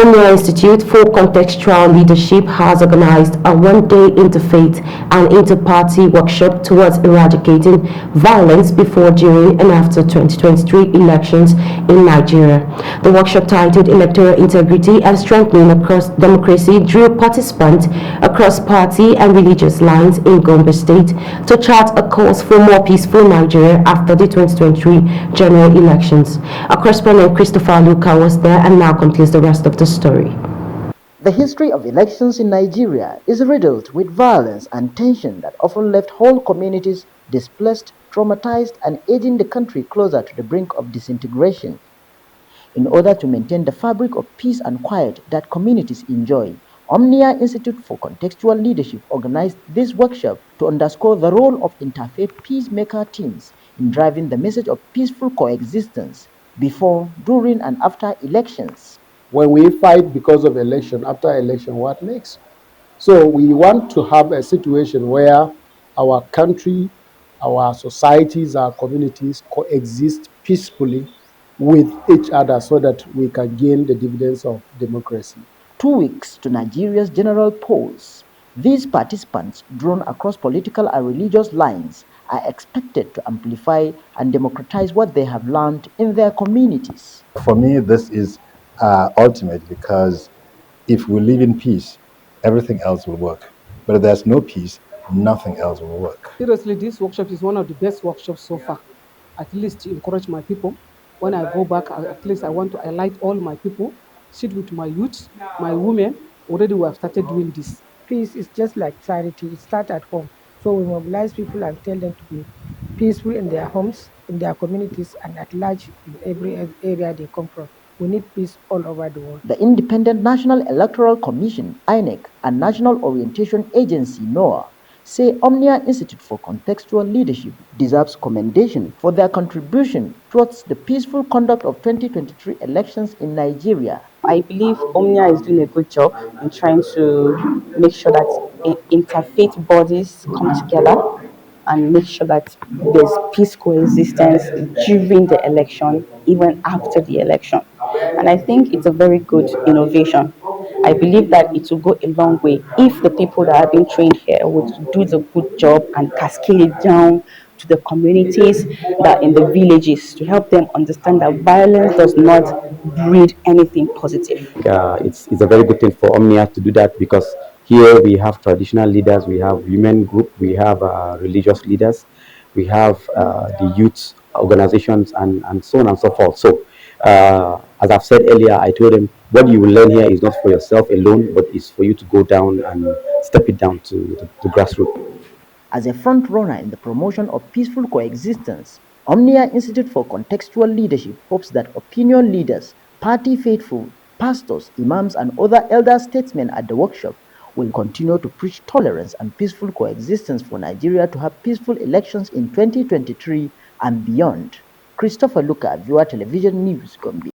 Omnia Institute for Contextual Leadership has organized a one-day interfaith and inter-party workshop towards eradicating violence before, during, and after 2023 elections in Nigeria. The workshop, titled Electoral Integrity and Strengthening Across Democracy, drew participants across party and religious lines in Gombe State to chart a course for more peaceful Nigeria after the 2023 general elections. Our correspondent Christopher Luca was there and now completes the rest of the story. The history of elections in Nigeria is riddled with violence and tension that often left whole communities displaced, traumatized, and edging the country closer to the brink of disintegration. In order to maintain the fabric of peace and quiet that communities enjoy, Omnia Institute for Contextual Leadership organized this workshop to underscore the role of interfaith peacemaker teams in driving the message of peaceful coexistence before, during, and after elections. When we fight because of election, after election, what next? So we want to have a situation where our country, our societies, our communities coexist peacefully with each other so that we can gain the dividends of democracy. 2 weeks to Nigeria's general polls, these participants, drawn across political and religious lines, are expected to amplify and democratize what they have learned in their communities. For me, this is ultimate, because if we live in peace, everything else will work. But if there's no peace, nothing else will work. Seriously, this workshop is one of the best workshops so far, at least to encourage my people. When I go back, at least I want to highlight all my people, sit with my youth, my women. Already we have started doing this. Peace is just like charity, it starts at home. So we mobilize people and tell them to be peaceful in their homes, in their communities, and at large in every area they come from. We need peace all over the world. The Independent National Electoral Commission, INEC, and National Orientation Agency, NOAA, say Omnia Institute for Contextual Leadership deserves commendation for their contribution towards the peaceful conduct of 2023 elections in Nigeria. I believe Omnia is doing a good job in trying to make sure that interfaith bodies come together and make sure that there's peace coexistence during the election, even after the election. And I think it's a very good innovation. I believe that it will go a long way if the people that have been trained here would do the good job and cascade it down to the communities, that in the villages, to help them understand that violence does not breed anything positive. It's a very good thing for Omnia to do that, because here we have traditional leaders, we have women group, we have religious leaders, we have the youth organizations, and so on and so forth. So as I've said earlier, I told them what you will learn here is not for yourself alone, but it's for you to go down and step it down to the grassroots. As a front runner in the promotion of peaceful coexistence, Omnia Institute for Contextual Leadership hopes that opinion leaders, party faithful, pastors, imams, and other elder statesmen at the workshop will continue to preach tolerance and peaceful coexistence for Nigeria to have peaceful elections in 2023 and beyond. Christopher Luca, Viewer Television News, Gombe.